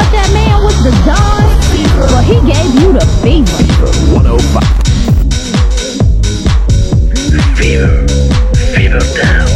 thought that man was the Don? Well, he gave you the fever. 105. Fever. Fever down.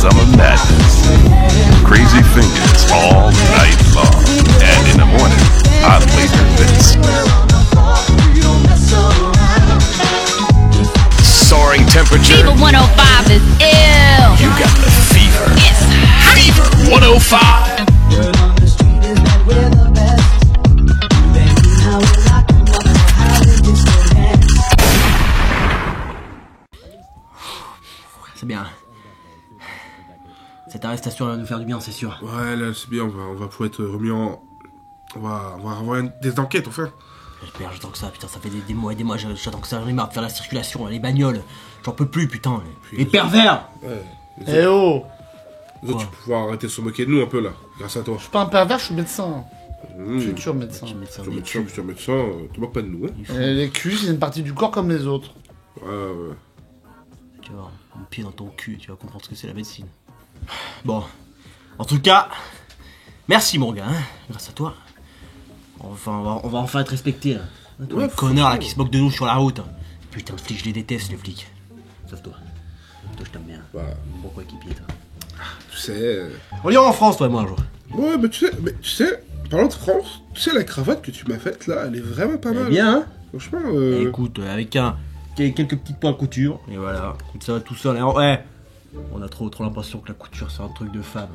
Summer madness, crazy fingers all night long, and in the morning, I play your bits. Soaring temperature. Fever 105 is ill. You got the fever. It's hot. Fever 105. C'est bien. Cette arrestation va nous faire du bien, c'est sûr. Ouais, là, c'est bien, on va pouvoir être remis en... On va avoir des enquêtes, enfin. J'espère, j'attends que ça, putain, ça fait des mois et des mois, j'attends que ça, j'en ai marre de faire la circulation, les bagnoles. J'en peux plus, putain. Les pervers. Ouais. Eh oh! Les autres, tu peux pouvoir arrêter de se moquer de nous un peu, là, grâce à toi. Je suis pas un pervers, je suis médecin. Futur médecin. Futur médecin, tu moques pas de nous, hein. Les culs, c'est une partie du corps comme les autres. Ouais. Tu vas avoir un pied dans ton cul, tu vas comprendre ce que c'est la médecine. Bon, en tout cas, merci mon gars, hein. Grâce à toi. Enfin, on va enfin être respecté, là. Tous les connards là qui se moquent de nous sur la route. Putain de flics, je les déteste les flics. Sauf toi. Toi je t'aime bien. Bah. Pourquoi équipier toi? Tu sais... On ira en France toi et moi un jour. Ouais, mais tu sais, parlant de France, tu sais, la cravate que tu m'as faite, là, elle est vraiment pas mal. Bien, hein. Franchement, Écoute, avec quelques petites points de couture, et voilà, écoute, ça va tout seul. Ouais, on a trop l'impression que la couture c'est un truc de femme.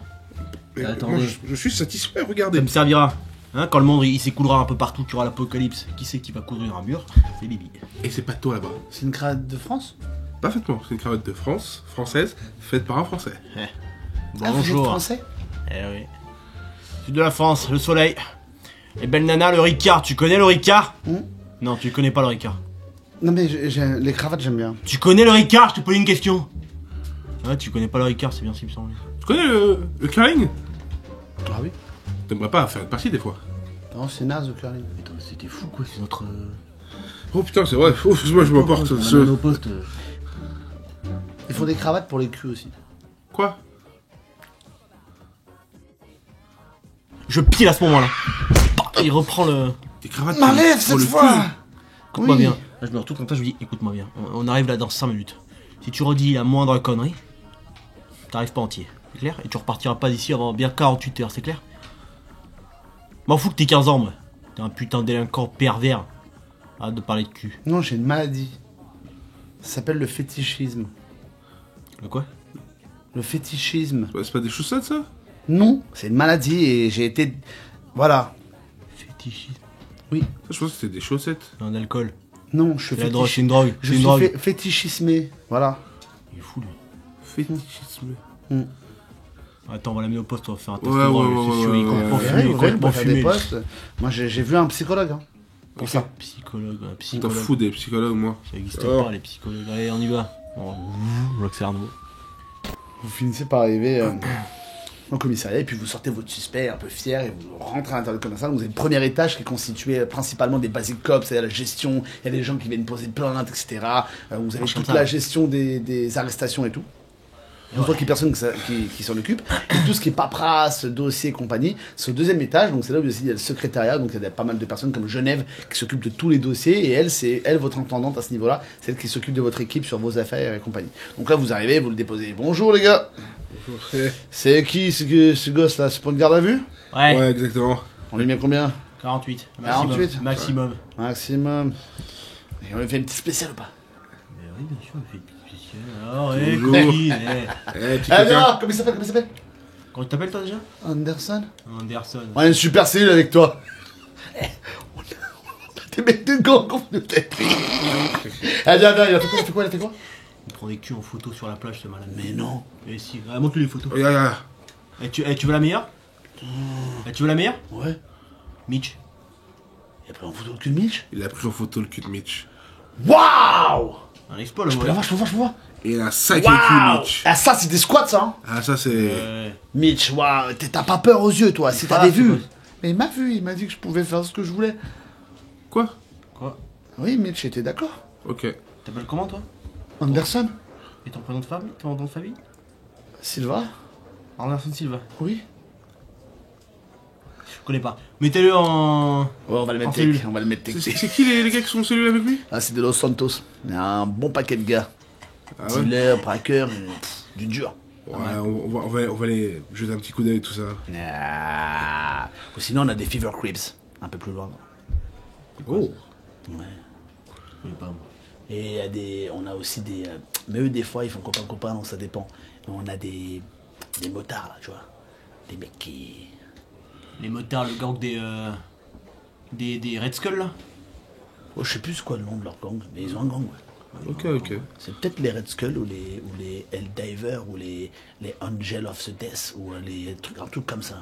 Attendez. moi, je suis satisfait, regardez. Ça me servira. Hein, quand le monde il s'écoulera un peu partout, tu auras l'apocalypse. Qui c'est qui va couvrir un mur? C'est Bibi. Et c'est pas toi là-bas. C'est une cravate de France? Parfaitement, c'est une cravate de France, française, faite par un Français. Ah, vous êtes Bonjour. français? Eh oui. Sud de la France, le soleil. Les belles nanas, le Ricard. Tu connais le Ricard? Non, tu connais pas le Ricard. Non mais les cravates j'aime bien. Tu connais le Ricard? Je te pose une question. Ah, tu connais pas le Ricard, c'est bien ce qui me semble. Tu connais le curling? Ah oui? T'aimerais pas faire une partie des fois? Non, c'est naze le curling. Putain, c'était fou quoi, c'est notre. Oh putain, c'est vrai, moi je m'emporte. Nos postes. Il faut des cravates pour les culs aussi. Quoi? Je pile à ce moment-là. Il reprend le. Des cravates M'enlève pour cette le fois! cul. Écoute-moi Oui. bien. Là, je me retourne comme ça, je lui dis écoute-moi bien. On arrive là dans 5 minutes. Si tu redis la moindre connerie, t'arrives pas entier. C'est clair? Et tu repartiras pas d'ici avant bien 48 heures, c'est clair? M'en fous que t'aies 15 ans, moi. T'es un putain de délinquant pervers. Arrête de parler de cul. Non, j'ai une maladie. Ça s'appelle le fétichisme. Le quoi? Le fétichisme. C'est pas des chaussettes ça? Non, c'est une maladie et j'ai été... Voilà. Fétichisme. Oui. Ça, je pense que c'était des chaussettes. Un alcool. Non, je suis C'est la drogue, c'est une drogue. Je C'est une suis drogue. fétichismé. Voilà. Il est fou, lui. Fétichisme. Attends, on va l'amener au poste, on va faire un test Ouais, de drogue. ouais, C'est sûr, ouais, il ouais, comprend ouais. fumer, il Vous voyez, comprend pour faire des fumer. postes. Moi, j'ai vu un psychologue. Hein, pour Ok. ça. Psychologue, un On t'en psychologue. fout des psychologues, moi. Ça n'existe Oh. pas, les psychologues. Allez, on y va. Je vois que c'est Arnaud. Vous finissez par arriver au commissariat et puis vous sortez votre suspect un peu fier et vous rentrez à l'intérieur du commissariat. Vous avez le premier étage qui est constitué principalement des basic cops, c'est-à-dire la gestion, il y a des gens qui viennent poser plainte, etc. Vous avez toute la gestion des arrestations et tout. Une fois qu'il y a personne qui s'en occupe, et tout ce qui est paperasse, dossier, compagnie, c'est au deuxième étage, donc c'est là où aussi il y a le secrétariat, donc il y a pas mal de personnes comme Genève qui s'occupent de tous les dossiers, et elle, c'est elle votre intendante à ce niveau-là, c'est elle qui s'occupe de votre équipe sur vos affaires et compagnie. Donc là vous arrivez, vous le déposez. Bonjour les gars. C'est qui ce gosse là? C'est pour une garde à vue? Ouais, exactement. On lui met combien? 48. 48. Maximum. Maximum. Et on lui fait une petite spéciale ou pas? Mais oui, bien sûr, on fait une petite spéciale. Alors, Bonjour. copine, Petit Ah coquin. non, comment il s'appelle? Comment tu t'appelles toi déjà? Anderson? Anderson. On a une super cellule avec toi. On a des mecs de gang qu'on nous a pris. Ah, viens, il a fait quoi? Il prend des culs en photo sur la plage, ce malade. Mais non. Et si, montre-lui les photos. Regarde. Tu veux la meilleure? Tu veux la meilleure? Ouais. Mitch. Il a pris en photo le cul de Mitch? Il a pris en photo le cul de Mitch. Waouh! Un exploit, le Je peux la voir, je peux voir. Et un sacré Waouh! cul, Mitch. Ah, ça, c'est des squats, ça, hein? Ah, ça, c'est. Mitch, waouh, t'as pas peur aux yeux, toi, si Ah, t'avais c'est vu. quoi? Mais il m'a vu, il m'a dit que je pouvais faire ce que je voulais. Quoi? Quoi? Oui, Mitch était d'accord. Ok. T'appelles comment, toi? Anderson? Et ton prénom de famille? Ton nom de famille? Sylva? Anderson Silva. Oui. Je connais pas. Mettez-le en... Ouais, on va le mettre En cellule. on va le mettre C'est qui les gars qui sont en cellule avec lui? Ah, c'est de Los Santos. Il y a un bon paquet de gars. Ah ouais? Dealer, braqueur, du dur. Ouais, on va aller jeter un petit coup d'œil, tout ça. Ah. Ou sinon, on a des Fever Crips, un peu plus loin. Oh! Ouais. Je connais pas, moi. Et il y a des, on a aussi des... mais eux, des fois, ils font copain-copain, donc ça dépend. Mais on a des motards, là, tu vois. Des mecs qui... Les motards, le gang des Red Skull, là? Oh, je sais plus c'est quoi le nom de leur gang, mais ils ont un gang, ouais. Ok. C'est peut-être les Red Skull ou les Helldiver ou les Angel of the Death ou les trucs, un truc comme ça.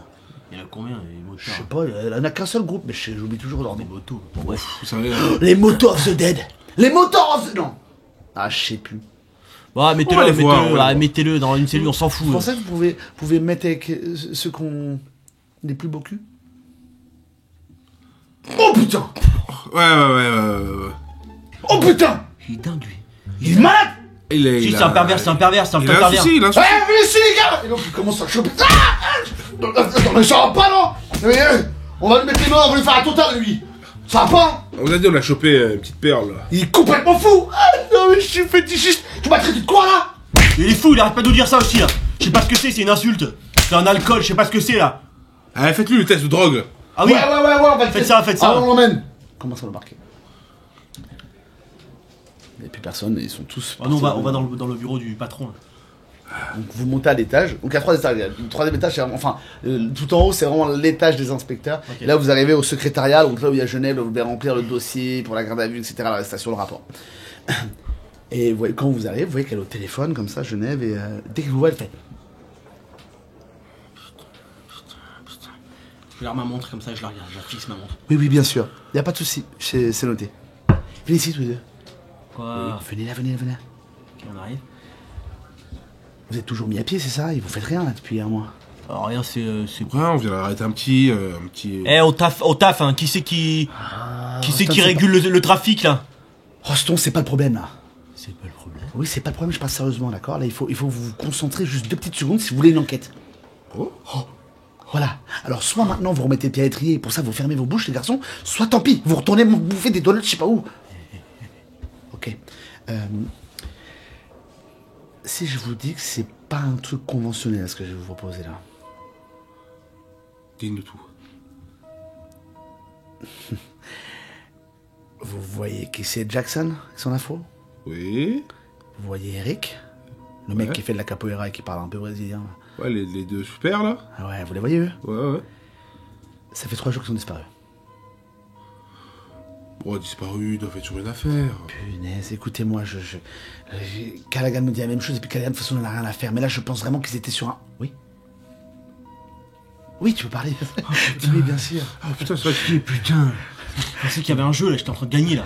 Il y en a combien, les Je motards? sais pas, il n'y en a qu'un seul groupe, mais j'oublie toujours leur Des nom. motos. Bon, bref. Vous savez. Les Motos of the Dead. Les Motors of the... Non. Ah, je sais plus. Ouais, On va mettez-le, les voir, on va les mettez-le, voir. mettez-le dans une cellule, on s'en fout. Vous pensez que vous pouvez mettre avec ceux qu'on... les plus beaux culs? Oh putain! Ouais. Oh putain! Il est dingue, lui. Il est malade! Si, c'est un pervers, c'est un pervers, c'est un Il a un pervers. souci, il a un Eh, souci. venez ici les gars! Et donc il commence à choper... Non, mais ça va pas non! Mais, on va lui mettre les mains, on va lui faire un total lui! Ça va pas? On a dit, on a chopé une petite perle, là. Il est complètement fou! Ah non mais je suis fétichiste! Tu m'as traité de quoi là? Il est fou, il arrête pas de nous dire ça aussi, là. Je sais pas ce que c'est une insulte. C'est un alcool, je sais pas ce que c'est, là. Allez, faites-lui le test de drogue. Ah oui? Ouais, on va le Faites faire. ça, faites ça. Ah, on l'emmène! Comment ça va marquer? Il n'y a plus personne, ils sont tous... Ah non, on va dans le bureau du patron, là. Donc vous montez à l'étage, donc il y a 3 étages. Le troisième étage, c'est vraiment, enfin, tout en haut, c'est vraiment l'étage des inspecteurs. Ok. Et là, vous arrivez au secrétariat, donc là où il y a Genève, là, vous devez remplir le dossier pour la garde à vue, etc., l'arrestation, le rapport. Et vous voyez, quand vous arrivez, vous voyez qu'elle est au téléphone, comme ça, Genève, et dès que vous voit, elle fait... Je regarde ma montre comme ça, je la regarde, je la fixe ma montre. Oui, bien sûr, il n'y a pas de souci, c'est noté. Venez ici, tous les deux. Quoi? Venez là. Ok, on arrive. Vous êtes toujours mis à pied, c'est ça? Et vous faites rien, là, depuis un mois. Alors rien, c'est... Ouais, on vient d'arrêter un petit. Eh, au taf, hein, qui c'est qui Roston, qui régule le trafic, là? Roston, c'est pas le problème, là. C'est pas le problème. Oui, c'est pas le problème, je parle sérieusement, d'accord? Là, il faut vous concentrer juste 2 petites secondes si vous voulez une enquête. Oh. Voilà. Alors, soit maintenant vous remettez le pied à l'étrier, et pour ça vous fermez vos bouches, les garçons, soit tant pis, vous retournez bouffer des donuts, je sais pas où. Ok. Si je vous dis que c'est pas un truc conventionnel ce que je vais vous proposer là. Digne de tout. Vous voyez qui c'est Jackson, avec son info? Oui. Vous voyez Eric? Le mec Ouais. qui fait de la capoeira et qui parle un peu brésilien. Ouais, les deux super, là. Ah ouais, vous les voyez eux? Ouais. Ça fait 3 jours qu'ils sont disparus. Bon, disparu, il doit faire toujours une affaire. Punaise, écoutez-moi, Callaghan me dit la même chose, et puis Callaghan, de toute façon, on n'a rien à faire. Mais là, je pense vraiment qu'ils étaient sur un... Oui? Oui, tu veux parler? Oui, bien sûr. Ah putain, c'est vrai que... Putain. Je pensais qu'il y avait un jeu, là, j'étais en train de gagner, là.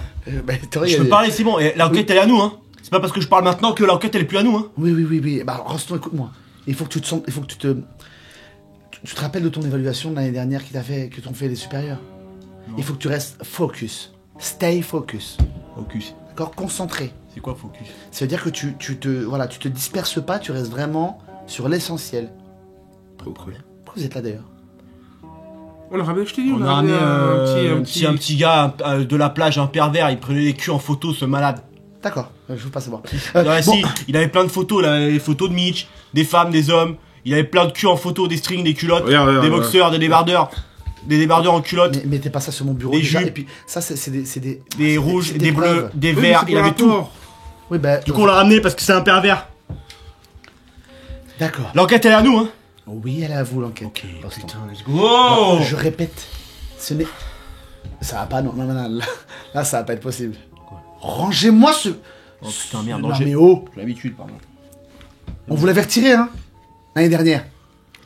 T'aurais- Je peux parler, c'est bon. Et l'enquête, elle est à nous, hein. C'est pas parce que je parle maintenant que l'enquête, elle est plus à nous, hein. Oui. Bah, Roston, écoute-moi. Il faut que tu te sentes... Il faut que tu te rappelles de ton évaluation de l'année dernière que t'ont fait les supérieurs. Non. Il faut que tu restes focus. Stay focus. Focus. D'accord? Concentré. C'est quoi, focus? Ça veut dire que tu te disperses pas, tu restes vraiment sur l'essentiel. Ok. Pourquoi vous êtes là d'ailleurs? On a ramené, je t'ai dit, On a ramené un petit gars de la plage, un pervers, il prenait des culs en photo, ce malade. D'accord, je veux pas savoir. Ouais, si, il avait plein de photos, là, les photos de Mitch, des femmes, des hommes. Il avait plein de culs en photo, des strings, des culottes, Regarde, des boxeurs, des débardeurs en culottes, Mais mettez pas ça sur mon bureau Des déjà. jupes. Et puis ça c'est des des rouges, c'est des bleus, preuves. des Oui, verts, mais il c'est avait pas tout. rapport. Oui bah Du coup, on l'a ramené parce que c'est un pervers. d'accord. L'enquête, elle est à nous, hein. Oui, elle est à vous l'enquête. Ok, Roston. putain, let's go. Je répète, ce n'est... Ça va pas, non, là ça va pas être possible. Rangez-moi ce... Oh putain, merde, non, non, j'ai mais oh, l'habitude, pardon. on vous l'avait retiré, hein, l'année dernière.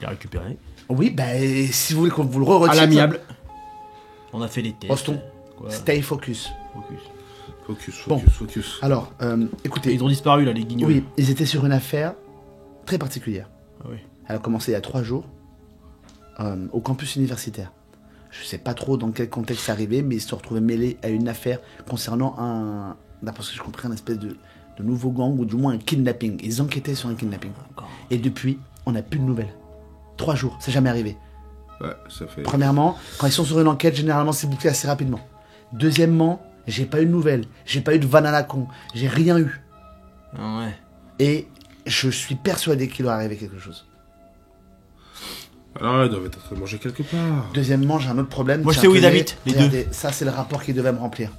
J'ai récupéré. Oui, bah, si vous voulez qu'on vous le re-retire... À l'amiable. On a fait les tests. Roston, Quoi? stay focus. Focus. Bon. Focus. Alors, écoutez, Ils ont disparu là, les guignols. oui, ils étaient sur une affaire très particulière. Ah oui. Elle a commencé il y a 3 jours au campus universitaire. Je sais pas trop dans quel contexte c'est arrivé, mais ils se sont retrouvés mêlés à une affaire concernant d'après ce que je comprends, un espèce de nouveau gang, ou du moins un kidnapping. Ils enquêtaient sur un kidnapping. Et depuis, on n'a plus de nouvelles. 3 jours, c'est jamais arrivé. Ouais, ça fait. Premièrement, quand ils sont sur une enquête, généralement c'est bouclé assez rapidement. Deuxièmement, j'ai pas eu de nouvelles. J'ai pas eu de vanne à la con. J'ai rien eu. Ah ouais. Et je suis persuadé qu'il doit arriver quelque chose. Alors, ils doivent être en train de manger quelque part. Deuxièmement, j'ai un autre problème. Moi, je Tiens, sais où ils tenez, habitent, les regardez, ça, c'est le rapport qu'ils devaient me remplir.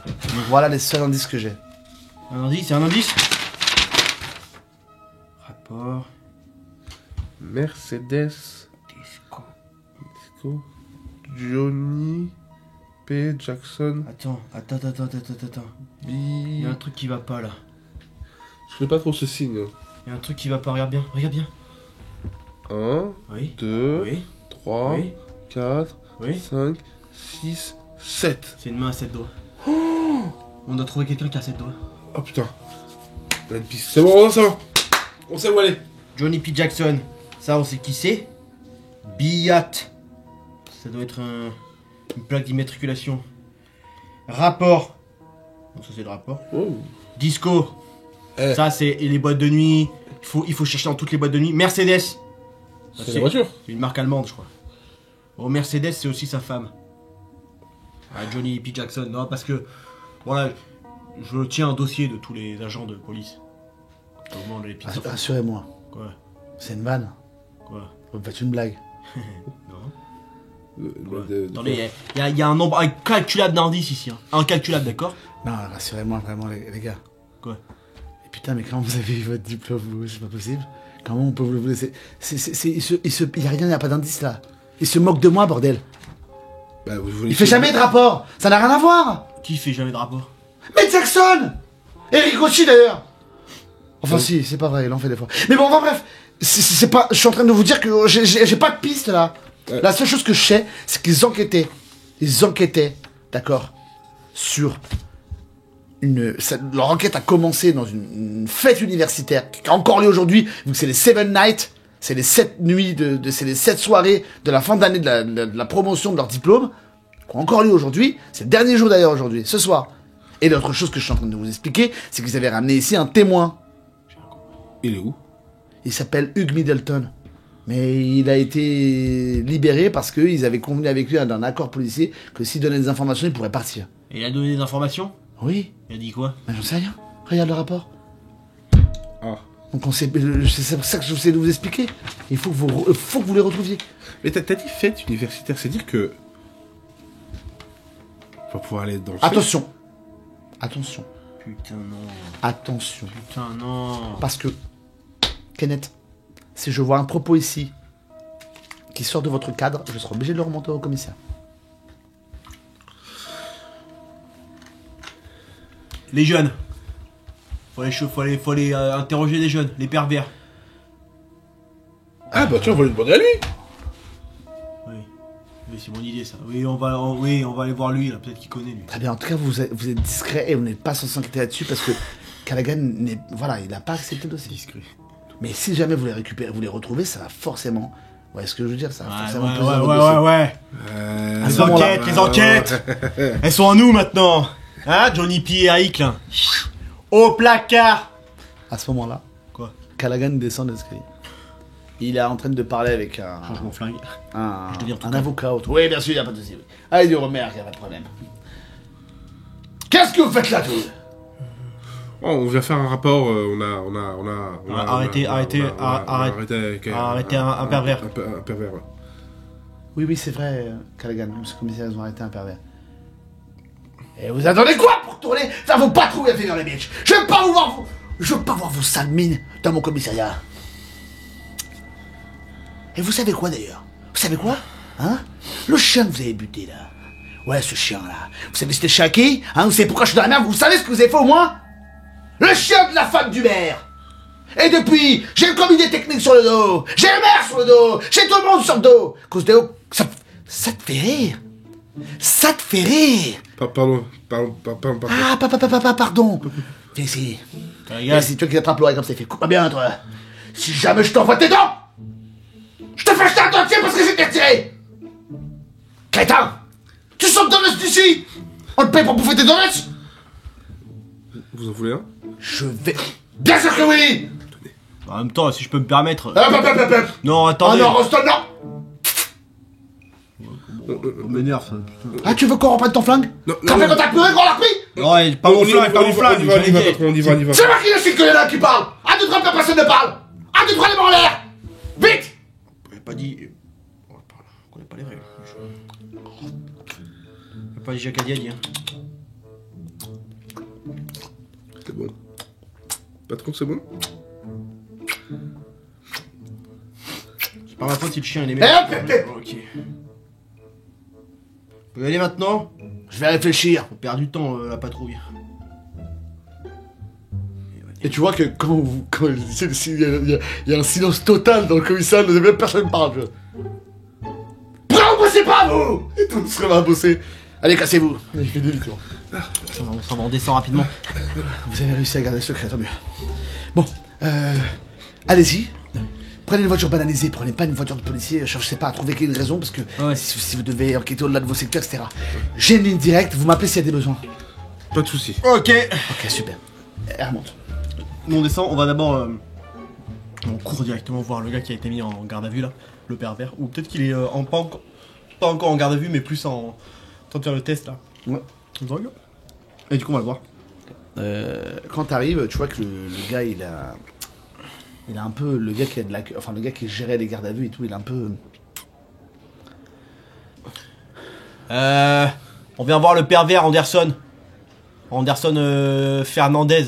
Donc voilà les seuls indices que j'ai. Un indice, c'est un indice. Rapport. Mercedes. Disco. Johnny. P. Jackson. Attends. Il y a un truc qui va pas là. Je connais pas trop ce signe. Il y a un truc qui va pas, regarde bien. 1, Oui. 2, Oui. 3, Oui. 4, Oui. 5, 6, 7. C'est une main à 7 doigts. On a trouvé quelqu'un qui a 7 doigts. Oh putain. On a une piste. C'est bon, ça va. On sait où aller. Johnny P. Jackson. Ça, on sait qui c'est. Biat. Ça doit être une plaque d'immatriculation. Rapport. Donc ça, c'est le rapport. Oh. Disco. Eh. Ça, c'est les boîtes de nuit. Il faut chercher dans toutes les boîtes de nuit. Mercedes. Ça, C'est la voiture. C'est une marque allemande, je crois. Oh, Mercedes, c'est aussi sa femme. Ah, Johnny P. Jackson. Non, parce que, voilà, je tiens un dossier de tous les agents de police. Au moment de l'épisode. Rassurez-moi, Quoi c'est une vanne. Quoi Vous me faites une blague. Non. De Attendez, il y a un nombre incalculable d'indices ici. Hein. Incalculable, d'accord? Non, rassurez-moi vraiment, les gars. Quoi? Et putain, mais comment vous avez eu votre diplôme, vous? C'est pas possible. Comment on peut vous le laisser? Il y a rien, il n'y a pas d'indice là. Il se moque de moi, bordel. Bah, vous voulez Il fait jamais de rapport. Ça n'a rien à voir. Qui fait jamais de rapport? Mais Jackson! Eric aussi d'ailleurs. Enfin si, c'est pas vrai, il en fait des fois. Mais bon, enfin bref, c'est pas. Je suis en train de vous dire que j'ai pas de piste là. La seule chose que je sais, c'est qu'ils enquêtaient. Ils enquêtaient, d'accord, sur leur enquête a commencé dans une fête universitaire qui a encore lieu aujourd'hui, vu que c'est les 7 Nights, c'est les 7 nuits, c'est les 7 soirées de la fin d'année de la promotion de leur diplôme, qui ont encore lieu aujourd'hui. C'est le dernier jour d'ailleurs aujourd'hui, ce soir. Et l'autre chose que je suis en train de vous expliquer, c'est qu'ils avaient ramené ici un témoin. Il est où? Il s'appelle Hugh Middleton. Mais il a été libéré parce qu'ils avaient convenu avec lui d'un accord policier que s'il donnait des informations, il pourrait partir. Et il a donné des informations? Oui, Il a dit quoi? mais j'en sais rien. Regarde le rapport. Ah. Donc c'est pour ça que je vous ai de vous expliquer. Il faut que vous les retrouviez. Mais t'as dit fête universitaire, c'est dire que. On va pouvoir aller danser. Attention. Attention. Putain, non. Attention. Putain, non. Parce que, Kenneth, si je vois un propos ici qui sort de votre cadre, je serai obligé de le remonter au commissaire. Les jeunes. Faut aller interroger les jeunes, les pervers. Ah bah tiens, on va lui demander à lui. Oui, c'est mon idée ça. Oui, on va aller voir lui, là, peut-être qu'il connaît lui. Très bien, en tout cas, vous êtes discret et vous n'êtes pas censé s'inquiéter là-dessus parce que Callaghan, voilà, il n'a pas accepté le dossier. Discret. Mais si jamais vous les récupérez, vous les retrouvez, ça va forcément... Vous voyez ce que je veux dire? Ça va forcément Ouais. peser dans votre dossier. Les À ce moment-là- enquêtes, les enquêtes. Elles sont à nous maintenant. Hein, Johnny P et Eric là. Au placard. À ce moment-là, Quoi? Callaghan descend de l'escalier. Il est en train de parler avec Change mon flingue. un deviens tout un calme. avocat. Oui, bien sûr, il n'y a pas de souci. Oui. Allez, Romer, il n'y a pas de problème. Qu'est-ce que vous faites là, tous? Oh, on vient faire un rapport, Arrêtez avec, un pervers. Un pervers, ouais. Oui, c'est vrai, Callaghan, monsieur le commissaire, ils ont arrêté un pervers. Et vous attendez quoi pour tourner vers vos patrouilles à finir les bitches? Je veux pas voir vos sales mines dans mon commissariat. Et vous savez quoi d'ailleurs? Vous savez quoi? Hein? Le chien que vous avez buté là. Ouais, ce chien là. Vous savez c'était chez qui? Hein? Vous savez pourquoi je suis dans la merde? Vous savez ce que vous avez fait au moins? Le chien de la femme du maire! Et depuis, j'ai le comité technique sur le dos, j'ai le maire sur le dos, j'ai tout le monde sur le dos. Cause de... ça te fait rire? Ça te fait rire. Pardon. Ah, pardon. Viens ici. Viens ici, tu vois qu'il est en train de pleurer comme ça, il fait coupe-moi bien, toi. Si jamais je t'envoie tes dents, je te fais jeter un dentier parce que j'ai été retiré. Crétin, tu sors de donuts d'ici. On te paye pour bouffer tes donuts. Vous en voulez un? Je vais... Bien sûr que oui. En même temps, si je peux me permettre... Hop. Non, attendez. Ah non, Roston, non. On m'énerve, ça. Ah, tu veux qu'on reprenne ton flingue? Non, T'as fait quand t'as pleuré qu'on l'a repris? Ouais, pas mon flingue, pas mon flingue. On y va, patron, on y va. C'est moi qui décide qu'il y en a qui parle. À deux trois que personne ne parle. À deux trois les mains en l'air. Vite. On n'a pas dit... On connaît pas les règles. On n'a pas dit Jacques Adiadi, hein. C'est bon. Patron, c'est bon? C'est pas ma faute si le chien il est Eh méchant. hop. Ok. On peut y aller maintenant? Je vais réfléchir. On perd du temps, la patrouille. Et tu vois que quand il y a un silence total dans le commissariat, même personne ne parle. Pourquoi vous bossez pas, vous? Et tout se va bosser. Allez, cassez-vous. Il fait demi-tour. On s'en va, on descend rapidement. Vous avez réussi à garder le secret, tant mieux. Bon, allez-y. Prenez une voiture banalisée, prenez pas une voiture de policier, cherchez pas à trouver une raison, parce que Ouais. si vous devez enquêter au-delà de vos secteurs, etc. J'ai une ligne directe, vous m'appelez s'il y a des besoins. Pas de soucis. Ok. Ok, super. Elle remonte. Nous on descend, on va d'abord... on court directement voir le gars qui a été mis en garde à vue là, le pervers. Ou peut-être qu'il est pas encore en garde à vue, mais plus en train de faire le test là. Ouais. Et du coup on va le voir. Quand t'arrives, tu vois que le gars, il a un peu, le gars qui a de la, enfin le gars qui gérait les gardes à vue et tout, il a un peu. On vient voir le pervers Anderson. Fernandez.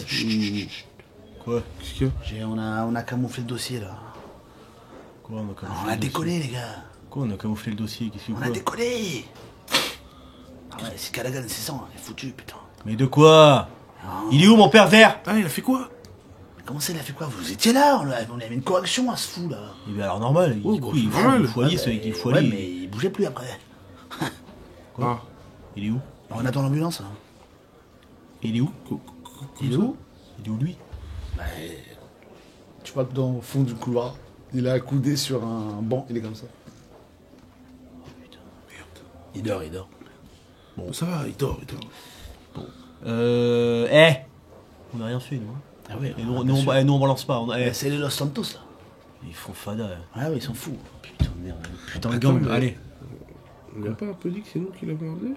Quoi? Qu'est-ce qu'il y a? On a camouflé le dossier là. Quoi, on a camouflé On a le dossier décollé les gars. Quoi, on a camouflé le dossier? Qu'est-ce que On a décollé. Ah ouais, c'est Callaghan, c'est ça, il est foutu, putain. Mais de quoi? Il est où mon pervers? Ah, il a fait quoi? Comment ça, il a fait quoi? Vous étiez là, on avait une correction à ce fou là. Eh bien alors normal, Oh, du coup, bah, il c'est normal. faut allier ce qu'il faut Ouais, allier. mais il bougeait plus après. Ah. Il est où? On attend l'ambulance là. Il est où? Il est où? Il est où lui? Tu vois que dans le fond du couloir, il est accoudé sur un banc, il est comme ça. Il dort. Bon, ça va, il dort. On a rien fait nous. Hein. Ah ouais, Et nous on balance pas. c'est les Los Santos là. Ils font fada. Ah ouais, ils sont fous. Putain de merde. Putain de Attends, gang. mais- Allez. On n'a pas un peu dit que c'est nous qui l'avons emmené?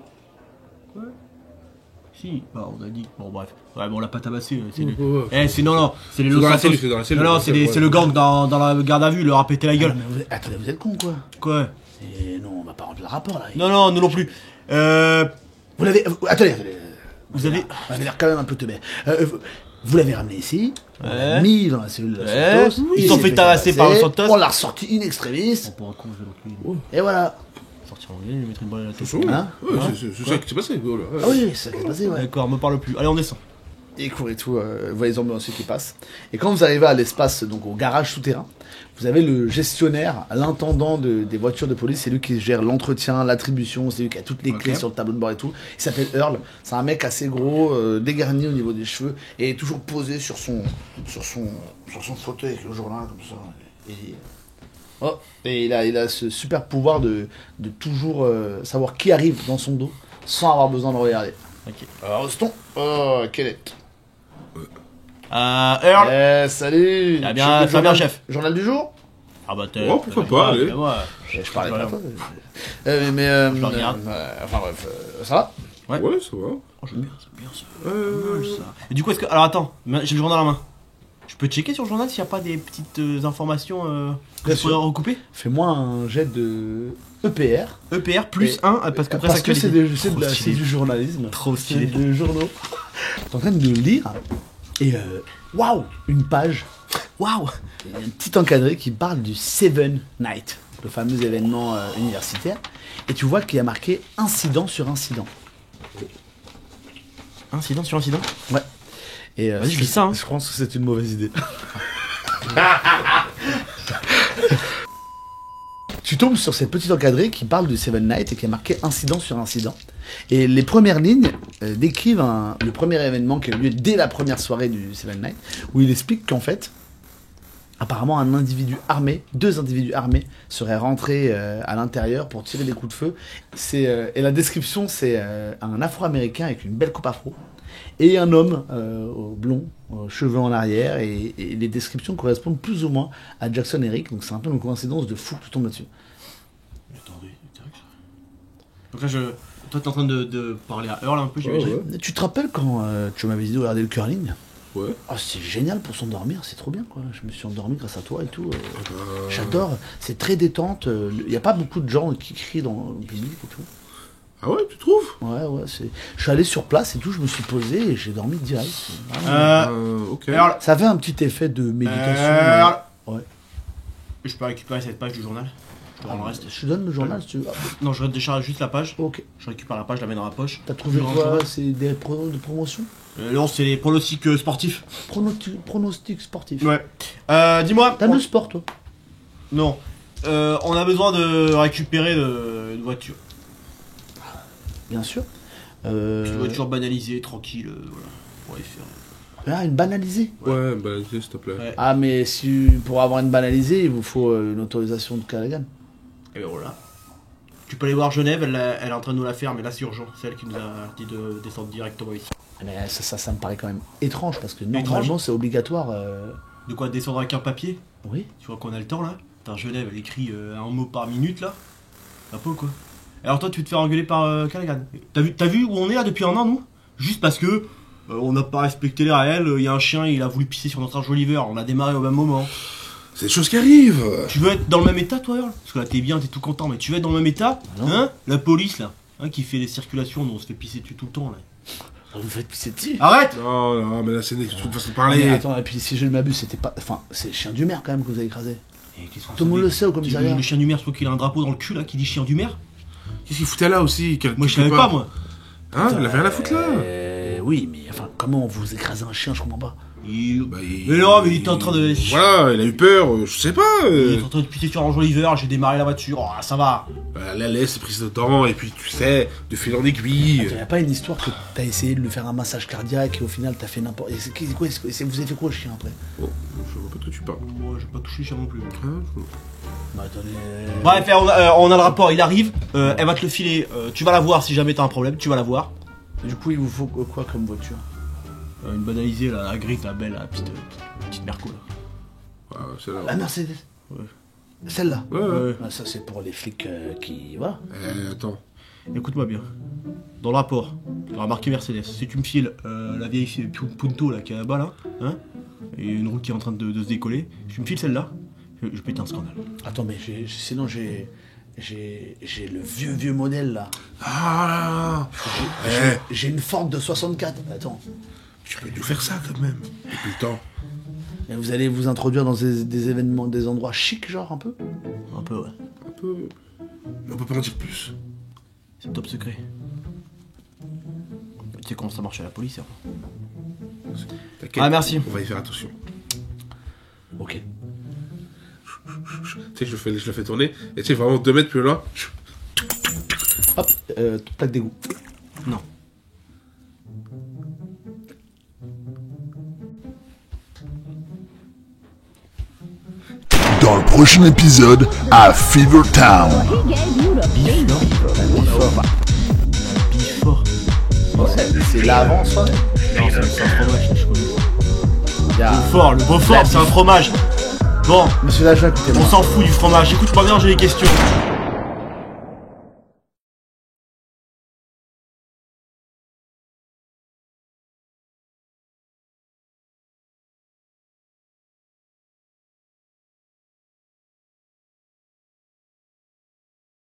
Si, bah on a dit. Bon bref. Ouais, bon on l'a pas tabassé. C'est Ouais, les... ouais. c'est non, c'est les C'est Los dans la Santos. cellule, c'est dans la cellule. Non, c'est le gang dans la garde à vue, leur a pété la Ah, gueule. mais attendez, vous êtes con quoi? Quoi? Et non, on va pas remplir le rapport là. Non, nous non plus. Vous l'avez. Attendez. Vous avez. On avait l'air quand même un peu teubé. Vous l'avez ramené ici, on l'a Ouais. mis dans la cellule de Los Ouais. Santos. Ils il sont s'est fait tabasser par Los Santos. On l'a ressorti in extremis. Pour un con, je vais l'enculer. Et voilà. Sortir en lui mettre une balle à la tête. C'est chaud. Hein? Ouais, c'est ça qui s'est passé. Oh là. Ah oui, c'est ça qui s'est passé, ouais. D'accord, me parle plus. Allez, on descend. Et court et tout, vous voyez les ambulanciers qui passent. Et quand vous arrivez à l'espace, donc au garage souterrain, vous avez le gestionnaire, l'intendant des voitures de police, c'est lui qui gère l'entretien, l'attribution, c'est lui qui a toutes les clés sur le tableau de bord et tout. Il s'appelle Earl, c'est un mec assez gros, dégarni au niveau des cheveux, et est toujours posé sur son fauteuil avec le journal comme ça. Et il a ce super pouvoir de toujours savoir qui arrive dans son dos sans avoir besoin de regarder. Ok. Alors, Roston, quel est Earl. salut. Ça va bien, chef. Journal du jour. Ah bah t'es. Oh, pourquoi pas, allez. Je parlais pas. Voilà. Toi. Je le regarde. Enfin bref, ça va. Ouais. Ouais, ça va. Oh, j'aime bien, c'est bien ça. Ça. Et du coup, est-ce que. Alors attends, j'ai le journal en main. Je peux checker sur le journal s'il n'y a pas des petites informations que Bien je pourrais sûr. recouper? Fais-moi un jet de EPR. EPR plus Et- 1 parce qu'après Parce ça que c'est du journalisme. Trop stylé. C'est du journaux. T'es en train de le lire. Et waouh, une page. Waouh. Il y a un petit encadré qui parle du Seven Night, le fameux événement universitaire. Et tu vois qu'il y a marqué incident sur incident. Incident sur incident. Ouais. Et Vas-y, je lis ça, hein. Je pense que c'est une tu tombes sur cette petite encadrée qui parle du Seven Night et qui est marqué incident sur incident. Et les premières lignes décrivent le premier événement qui a eu lieu dès la première soirée du Seven Night, où il explique qu'en fait, apparemment deux individus armés seraient rentrés à l'intérieur pour tirer des coups de feu. Et la description, c'est un Afro-Américain avec une belle coupe afro et un homme blond, cheveux en arrière, et les descriptions correspondent plus ou moins à Jackson Eric, donc c'est un peu une coïncidence de fou que tu tombes là-dessus. Attendez, donc là, toi t'es en train de parler à Earl un peu, j'imagine. Ouais. Tu te rappelles quand tu m'avais dit de regarder le curling? Ouais. Ah, c'est génial pour s'endormir, c'est trop bien quoi. Je me suis endormi grâce à toi et tout. J'adore, c'est très détente. Il n'y a pas beaucoup de gens qui crient dans le public et tout. Ah ouais, tu trouves? Ouais, je suis allé sur place et tout, je me suis posé et j'ai dormi direct. C'est vraiment- Ok. Earl, Ça avait un petit effet de méditation. Ouais. je peux récupérer cette page du journal. Je te rends le reste. Je te donne le journal si tu veux. Ah, Non, je décharge juste la page. ok. Je récupère la page, je la mets dans la poche. T'as trouvé Je rends le quoi? journal. C'est des pronos de promotion? Non, c'est les pronostics sportifs. Pronostics sportifs. Ouais. Dis-moi. T'aimes le sport toi? Non. On a besoin de récupérer une voiture. Bien sûr. Une voiture banalisée, tranquille, voilà. Pour aller faire. Ah, une banalisée. Ouais, bah, s'il te plaît. Ouais. Ah, mais pour avoir une banalisée, il vous faut une autorisation de Callaghan. Et ben voilà. Tu peux aller voir Genève, elle est en train de nous la faire, mais là c'est urgent. C'est elle qui nous a dit de descendre directement ici. Mais ça me paraît quand même étrange parce que normalement c'est obligatoire. De quoi descendre avec un papier? Oui. Tu vois qu'on a le temps là? Putain, Genève, elle écrit un mot par minute là. Un peu quoi. Alors toi, tu veux te faire engueuler par Callaghan. T'as vu où on est là depuis un an, nous? Juste parce que on n'a pas respecté les règles, il y a un chien, il a voulu pisser sur notre Range Oliver, on a démarré au même moment. C'est des choses qui arrivent. Tu veux être dans le même état, toi, Earl? Parce que là, t'es bien, t'es tout content, mais tu veux être dans le même état? Non. Hein? La police, là, hein, qui fait les circulations, nous, on se fait pisser dessus tout le temps, là. Vous faites pisser dessus. Arrête! Non, mais là, c'est une façon de Ah, mais parler. attends, et puis si je ne m'abuse, c'était pas. Enfin, c'est le chien du maire quand même que vous avez écrasé. Et qu'est-ce qu'on Tout le monde fait? le sait au commissariat. Le chien du maire, je crois qu'il a un drapeau dans le cul, là, qui dit chien du maire. Qu'est-ce qu'il foutait là aussi? Moi, je savais pas, moi. Hein? Il avait rien à foutre là. Oui, mais enfin, comment vous écrasez un chien, je comprends pas. Bah, Mais non, mais il était en train de. Voilà, il a eu peur, je sais pas. Il est en train de pisser sur Range Oliver, j'ai démarré la voiture, oh, ça va. Bah, la laisse est prise dedans, et puis tu sais, de fil en aiguille. Il n'y a pas une histoire que t'as essayé de lui faire un massage cardiaque et au final t'as fait n'importe. Vous avez fait quoi au chien après? Oh, je vois pas de quoi tu parles. Moi, j'ai pas touché le chien non plus. Bah attendez. Bref, on a le rapport, il arrive, elle va te le filer, tu vas la voir si jamais t'as un problème, tu vas la voir. Du coup, il vous faut quoi comme voiture? Une banalisée, là, la grise, la belle, la petite Merco, là. Ah, c'est là. La Mercedes. Ouais. Celle-là. Ouais. Ah, ça c'est pour les flics qui. Voilà. Attends. Écoute-moi bien. Dans le rapport, il y aura marqué Mercedes. Si tu me files la vieille Punto là qui est là-bas là, hein, et une route qui est en train de se décoller, si tu me files celle-là, je pète un scandale. Attends, mais sinon j'ai le vieux modèle là. Ah, J'ai une Ford de 64. Attends. tu peux nous faire ça quand même. Depuis le temps. Et vous allez vous introduire dans des événements, des endroits chics, genre un peu? Un peu, ouais. Un peu. Mais on peut pas en dire plus. C'est top secret. Tu sais comment ça marche à la police, hein. T'inquiète. Ah, merci. On va y faire attention. Ok. Tu sais, je le fais tourner, et tu sais, vraiment 2 mètres plus loin. Hop, plaque d'égout. Non. Dans le prochain épisode à Fever Town. He gave you the fever. Bifort. C'est l'avant, ça? Non, c'est un fromage, je connais. Il y a... Beaufort, le Beaufort, c'est un fromage. Bon, Monsieur l'agent, écoutez-moi. on s'en fout du fromage. Écoute-moi bien, j'ai des questions.